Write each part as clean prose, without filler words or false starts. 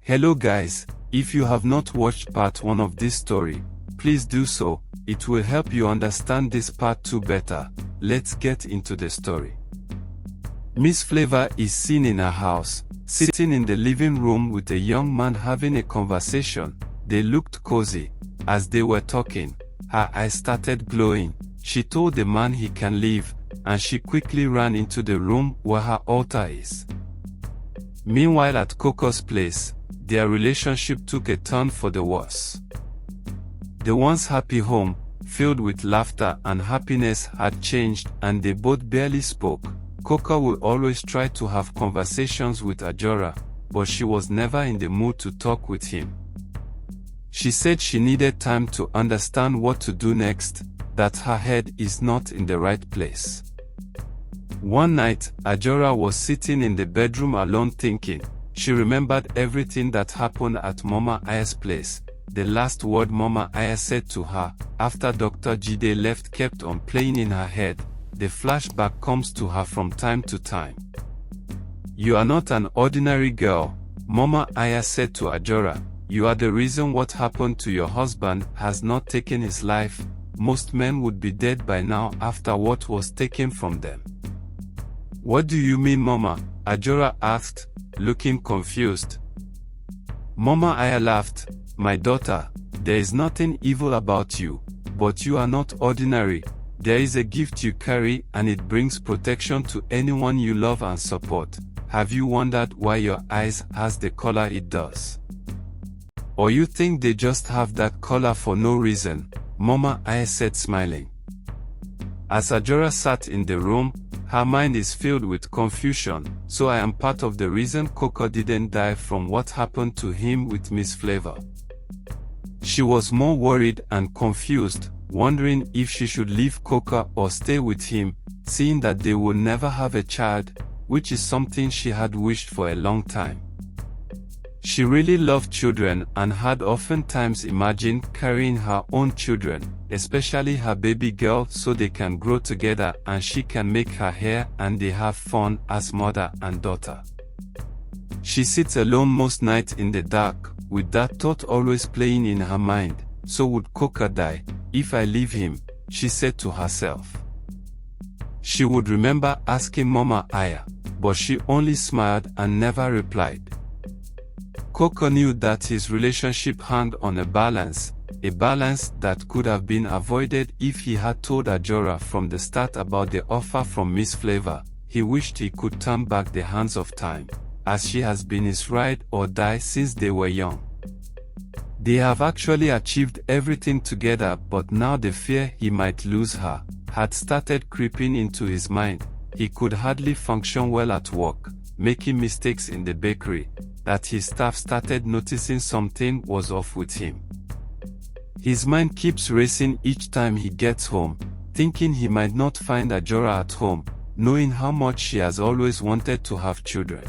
Hello guys, if you have not watched part 1 of this story, please do so, it will help you understand this part 2 better. Let's get into the story. Miss Flavour is seen in her house, sitting in the living room with a young man having a conversation. They looked cozy. As they were talking, her eyes started glowing. She told the man he can leave, and she quickly ran into the room where her altar is. Meanwhile at Koka's place, their relationship took a turn for the worse. The once happy home, filled with laughter and happiness, had changed, and they both barely spoke. Koka would always try to have conversations with Ajara, but she was never in the mood to talk with him. She said she needed time to understand what to do next, that her head is not in the right place. One night, Ajara was sitting in the bedroom alone thinking. She remembered everything that happened at Mama Aya's place. The last word Mama Aya said to her, after Dr. Jide left, kept on playing in her head. The flashback comes to her from time to time. "You are not an ordinary girl," Mama Aya said to Ajara. "You are the reason what happened to your husband has not taken his life. Most men would be dead by now after what was taken from them." "What do you mean, Mama?" Ajara asked, looking confused. Mama Aya laughed. "My daughter, there is nothing evil about you, but you are not ordinary. There is a gift you carry, and it brings protection to anyone you love and support. Have you wondered why your eyes has the color it does? Or you think they just have that color for no reason?" Mama Aya said, smiling. As Ajara sat in the room, her mind is filled with confusion. "So I am part of the reason Koka didn't die from what happened to him with Miss Flavour." She was more worried and confused, wondering if she should leave Koka or stay with him, seeing that they would never have a child, which is something she had wished for a long time. She really loved children and had oftentimes imagined carrying her own children, especially her baby girl, so they can grow together and she can make her hair and they have fun as mother and daughter. She sits alone most nights in the dark, with that thought always playing in her mind. So would Koka die if I leave him, she said to herself. She would remember asking Mama Aya, but she only smiled and never replied. Koka knew that his relationship hung on a balance that could have been avoided if he had told Ajara from the start about the offer from Miss Flavour. He wished he could turn back the hands of time, as she has been his ride or die since they were young. They have actually achieved everything together, but now the fear he might lose her had started creeping into his mind. He could hardly function well at work, making mistakes in the bakery, that his staff started noticing something was off with him. His mind keeps racing each time he gets home, thinking he might not find Ajara at home, knowing how much she has always wanted to have children.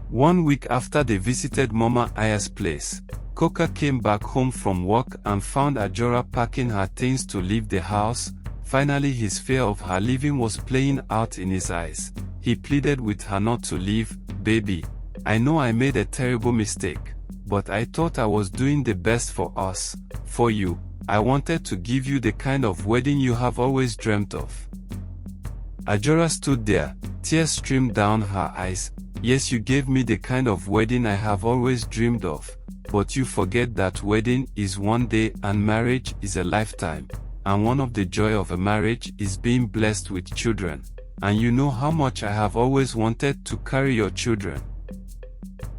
1 week after they visited Mama Aya's place, Koka came back home from work and found Ajara packing her things to leave the house. Finally, his fear of her leaving was playing out in his eyes. He pleaded with her not to leave. "Baby, I know I made a terrible mistake, but I thought I was doing the best for us, for you. I wanted to give you the kind of wedding you have always dreamt of." Ajara stood there, tears streamed down her eyes. "Yes, you gave me the kind of wedding I have always dreamed of, but you forget that wedding is one day and marriage is a lifetime, and one of the joy of a marriage is being blessed with children, and you know how much I have always wanted to carry your children.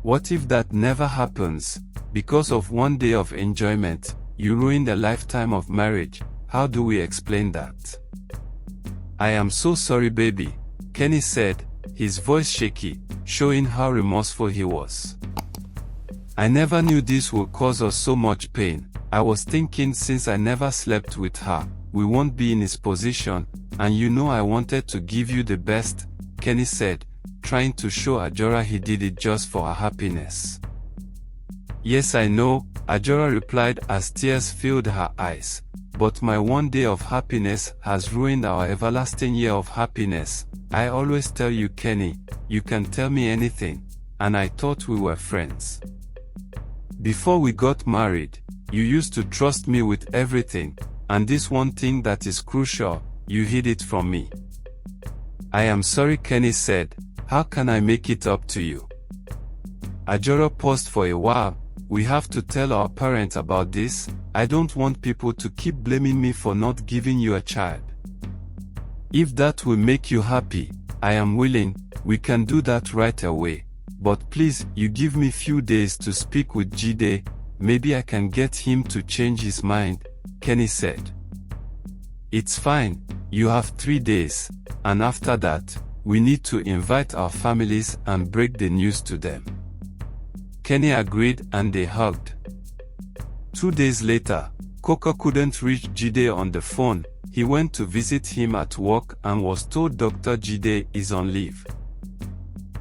What if that never happens? Because of one day of enjoyment, you ruined a lifetime of marriage. How do we explain that?" "I am so sorry, baby," Kenny said, his voice shaky, showing how remorseful he was. "I never knew this would cause us so much pain. I was thinking since I never slept with her, we won't be in his position, and you know I wanted to give you the best," Kenny said, trying to show Ajara he did it just for her happiness. "Yes, I know," Ajara replied as tears filled her eyes, "but my one day of happiness has ruined our everlasting year of happiness. I always tell you, Kenny, you can tell me anything, and I thought we were friends." Before we got married, you used to trust me with everything, and this one thing that is crucial, you hid it from me. I am sorry, Kenny said. How can I make it up to you? Ajara paused for a while. We have to tell our parents about this. I don't want people to keep blaming me for not giving you a child. If that will make you happy, I am willing. We can do that right away. But please, you give me few days to speak with Jide. Maybe I can get him to change his mind, Kenny said. It's fine. You have 3 days. And after that, we need to invite our families and break the news to them. Kenny agreed and they hugged. 2 days later, Koka couldn't reach Jide on the phone. He went to visit him at work and was told Dr. Jide is on leave.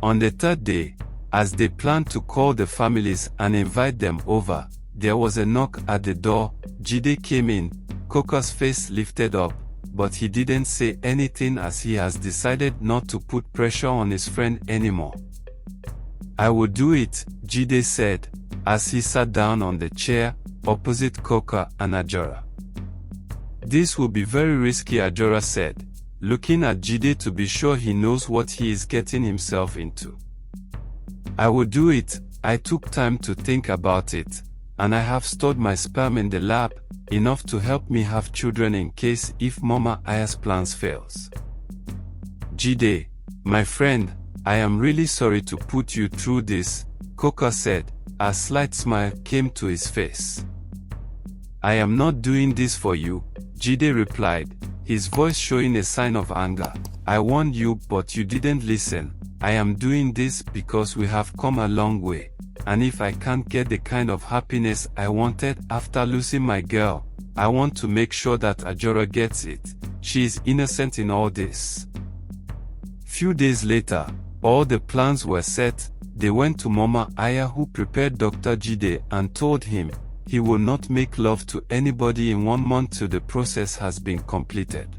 On the 3rd day, as they planned to call the families and invite them over, there was a knock at the door. Jide came in. Koka's face lifted up, but he didn't say anything as he has decided not to put pressure on his friend anymore. I will do it, Jide said, as he sat down on the chair opposite Koka and Ajara. This will be very risky, Ajara said, looking at Jide to be sure he knows what he is getting himself into. I will do it. I took time to think about it, and I have stored my sperm in the lab, enough to help me have children in case if Mama Aya's plans fails. Jide, my friend, I am really sorry to put you through this, Koka said. A slight smile came to his face. I am not doing this for you, Jide replied, his voice showing a sign of anger. I warned you, but you didn't listen. I am doing this because we have come a long way, and if I can't get the kind of happiness I wanted after losing my girl, I want to make sure that Ajara gets it. She is innocent in all this. Few days later, all the plans were set. They went to Mama Aya, who prepared Dr. Jide and told him he will not make love to anybody in 1 month till the process has been completed.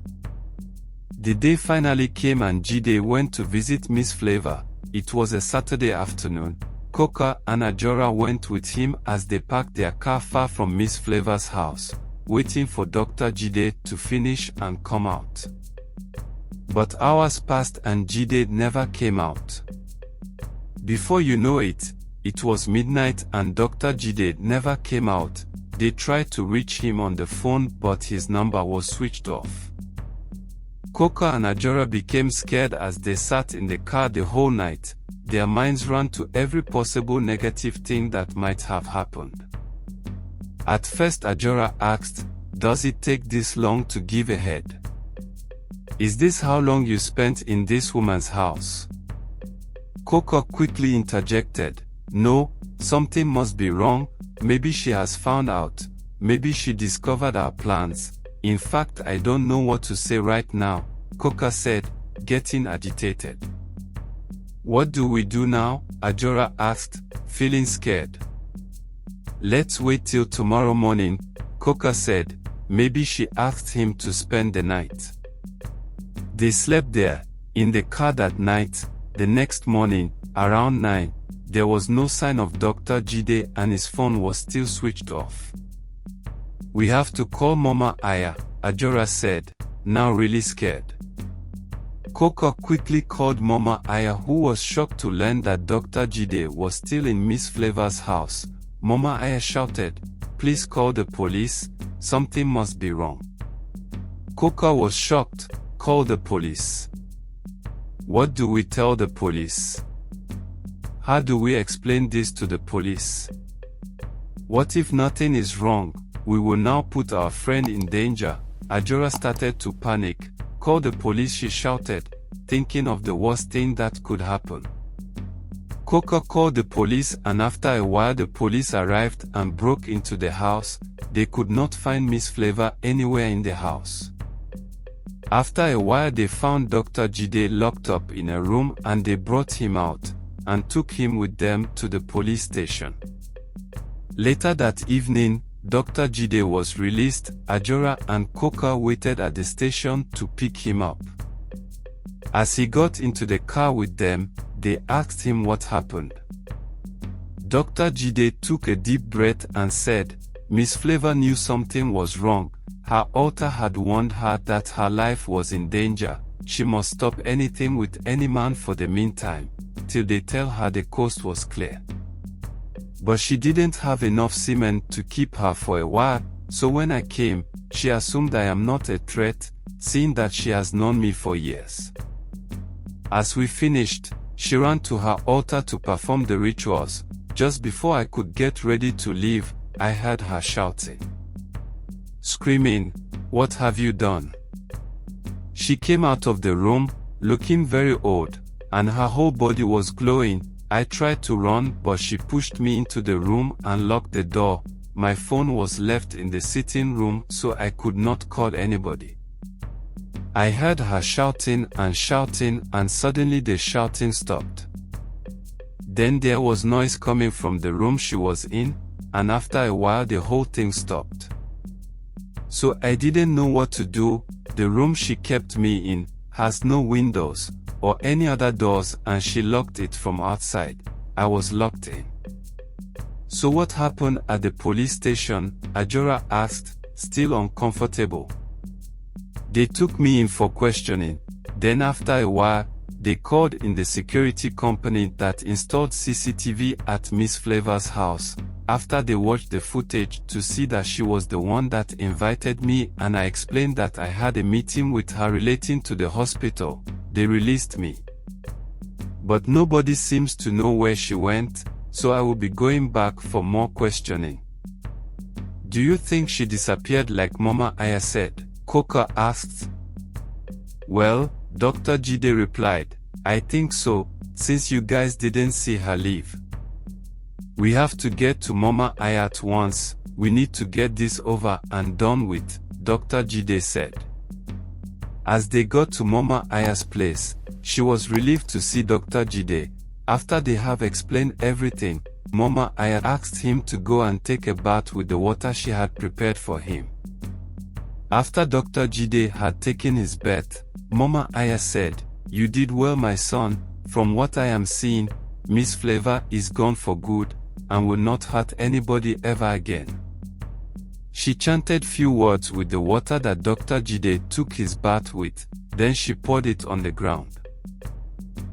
The day finally came and Jide went to visit Miss Flavour. It was a Saturday afternoon. Koka and Ajara went with him as they parked their car far from Miss Flavour's house, waiting for Dr. Jide to finish and come out. But hours passed and Jide never came out. Before you know it, it was midnight and Dr. Jide never came out. They tried to reach him on the phone, but his number was switched off. Koka and Ajara became scared as they sat in the car the whole night. Their minds ran to every possible negative thing that might have happened. At first Ajara asked, "Does it take this long to give a head? Is this how long you spent in this woman's house?" Koka quickly interjected, "No, something must be wrong. Maybe she has found out. Maybe she discovered our plans. In fact, I don't know what to say right now," Koka said, getting agitated. "What do we do now?" Ajara asked, feeling scared. "Let's wait till tomorrow morning," Koka said. Maybe she asked him to spend the night. They slept there, in the car that night. The next morning, around 9, there was no sign of Dr. Jide and his phone was still switched off. "We have to call Mama Aya," Ajara said, now really scared. Koka quickly called Mama Aya, who was shocked to learn that Dr. Jide was still in Miss Flavour's house. Mama Aya shouted, "Please call the police, something must be wrong." Koka was shocked. "Call the police? What do we tell the police? How do we explain this to the police? What if nothing is wrong? We will now put our friend in danger." Ajara started to panic. "Call the police," she shouted, thinking of the worst thing that could happen. Koka called the police, and after a while the police arrived and broke into the house. They could not find Miss Flavour anywhere in the house. After a while they found Dr. Jide locked up in a room, and they brought him out and took him with them to the police station. Later that evening, Dr. Jide was released. Ajara and Koka waited at the station to pick him up. As he got into the car with them, they asked him what happened. Dr. Jide took a deep breath and said, Miss Flavour knew something was wrong. Her altar had warned her that her life was in danger. She must stop anything with any man for the meantime, till they tell her the coast was clear. But she didn't have enough semen to keep her for a while, so when I came, she assumed I am not a threat, seeing that she has known me for years. As we finished, she ran to her altar to perform the rituals. Just before I could get ready to leave, I heard her shouting, screaming, "What have you done?" She came out of the room, looking very old, and her whole body was glowing. I tried to run, but she pushed me into the room and locked the door. My phone was left in the sitting room, so I could not call anybody. I heard her shouting, and suddenly the shouting stopped. Then there was noise coming from the room she was in, and after a while the whole thing stopped. So I didn't know what to do. The room she kept me in has no windows or any other doors, and she locked it from outside. I was locked in. So what happened at the police station? Ajara asked, still uncomfortable. They took me in for questioning. Then after a while, they called in the security company that installed CCTV at Miss Flavour's house. After they watched the footage to see that she was the one that invited me, and I explained that I had a meeting with her relating to the hospital, they released me. But nobody seems to know where she went, so I will be going back for more questioning. Do you think she disappeared like Mama Aya said? Koka asked. Well, Dr. Jide replied, I think so, since you guys didn't see her leave. We have to get to Mama Aya at once. We need to get this over and done with, Dr. Jide said. As they got to Mama Aya's place, she was relieved to see Dr. Jide. After they have explained everything, Mama Aya asked him to go and take a bath with the water she had prepared for him. After Dr. Jide had taken his bath, Mama Aya said, You did well, my son. From what I am seeing, Miss Flavour is gone for good, and will not hurt anybody ever again. She chanted few words with the water that Dr. Jide took his bath with, then she poured it on the ground.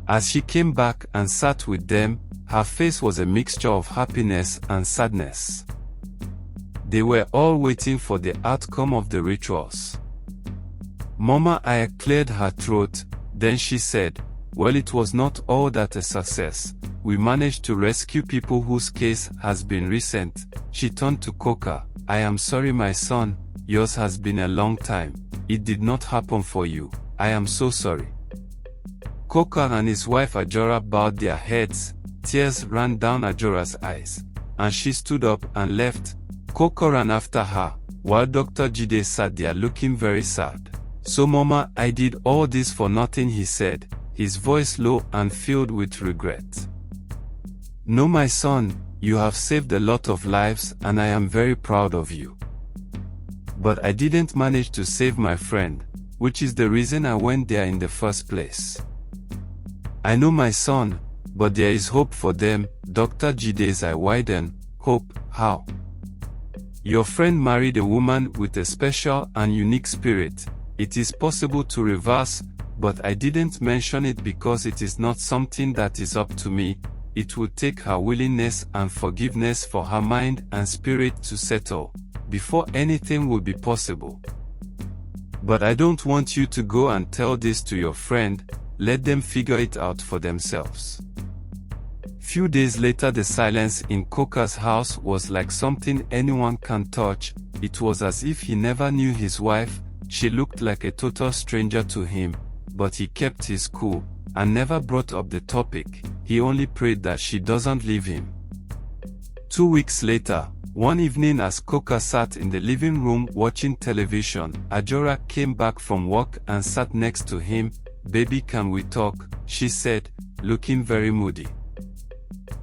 As she came back and sat with them, her face was a mixture of happiness and sadness. They were all waiting for the outcome of the rituals. Mama Aya cleared her throat, then she said, Well, it was not all that a success. We managed to rescue people whose case has been recent. She turned to Koka. I am sorry, my son, yours has been a long time. It did not happen for you. I am so sorry. Koka and his wife Ajara bowed their heads. Tears ran down Ajara's eyes, and she stood up and left. Koka ran after her, while Dr. Jide sat there looking very sad. So Mama, I did all this for nothing, he said, his voice low and filled with regret. No, my son, you have saved a lot of lives and I am very proud of you. But I didn't manage to save my friend, which is the reason I went there in the first place. I know, my son, but there is hope for them. Dr. Jide's eye widened. Hope? How? Your friend married a woman with a special and unique spirit. It is possible to reverse, but I didn't mention it because it is not something that is up to me. It would take her willingness and forgiveness for her mind and spirit to settle, before anything will be possible. But I don't want you to go and tell this to your friend. Let them figure it out for themselves. Few days later, the silence in Koka's house was like something anyone can touch. It was as if he never knew his wife. She looked like a total stranger to him, but he kept his cool and never brought up the topic. He only prayed that she doesn't leave him. 2 weeks later, one evening as Koka sat in the living room watching television, Ajara came back from work and sat next to him. Baby, can we talk? She said, looking very moody.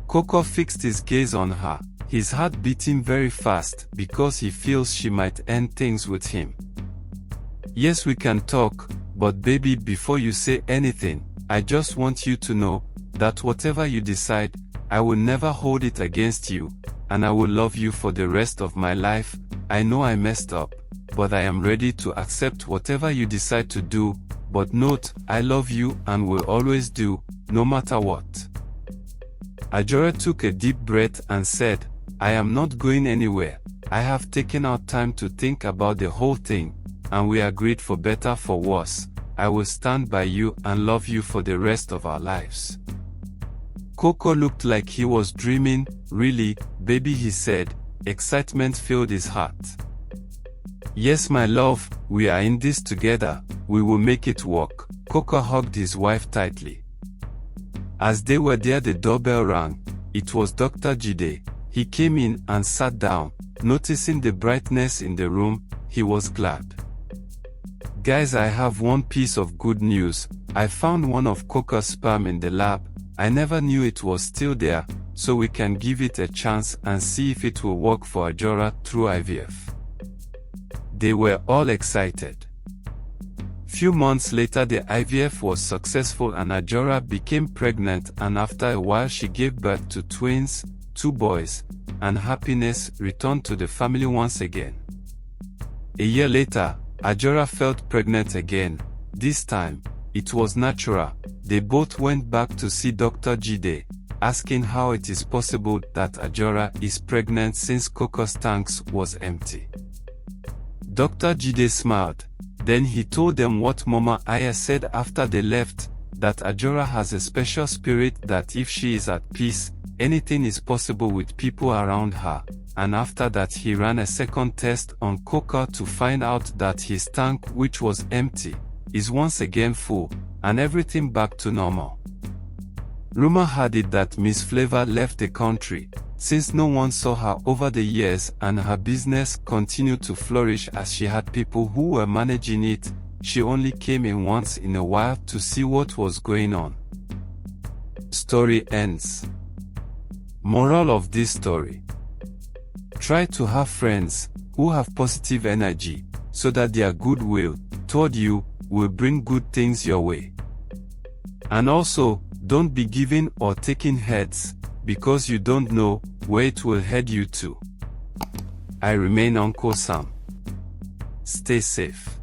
Koka fixed his gaze on her, his heart beating very fast because he feels she might end things with him. Yes, we can talk, but baby, before you say anything, I just want you to know that whatever you decide, I will never hold it against you, and I will love you for the rest of my life. I know I messed up, but I am ready to accept whatever you decide to do, but note, I love you and will always do, no matter what. Ajara took a deep breath and said, I am not going anywhere. I have taken our time to think about the whole thing, and we agreed for better for worse. I will stand by you and love you for the rest of our lives. Koka looked like he was dreaming. Really, baby, he said. Excitement filled his heart. Yes, my love, we are in this together. We will make it work. Koka hugged his wife tightly. As they were there, the doorbell rang. It was Dr. Jide. He came in and sat down. Noticing the brightness in the room, he was glad. Guys, I have one piece of good news. I found one of Koka's sperm in the lab. I never knew it was still there, so we can give it a chance and see if it will work for Ajara through IVF. They were all excited. Few months later, the IVF was successful and Ajara became pregnant, and after a while she gave birth to twins, 2 boys, and happiness returned to the family once again. A year later, Ajara felt pregnant again. This time, it was natural. They both went back to see Dr. Jide, asking how it is possible that Ajara is pregnant since Koka's tanks was empty. Dr. Jide smiled. Then he told them what Mama Aya said after they left, that Ajara has a special spirit, that if she is at peace, anything is possible with people around her. And after that he ran a second test on Koka to find out that his tank, which was empty, is once again full, and everything back to normal. Rumor had it that Miss Flavour left the country, since no one saw her over the years, and her business continued to flourish as she had people who were managing it. She only came in once in a while to see what was going on. Story ends. Moral of this story: try to have friends who have positive energy, so that their goodwill toward you will bring good things your way. And also, don't be giving or taking heads, because you don't know where it will head you to. I remain Uncle Sam. Stay safe.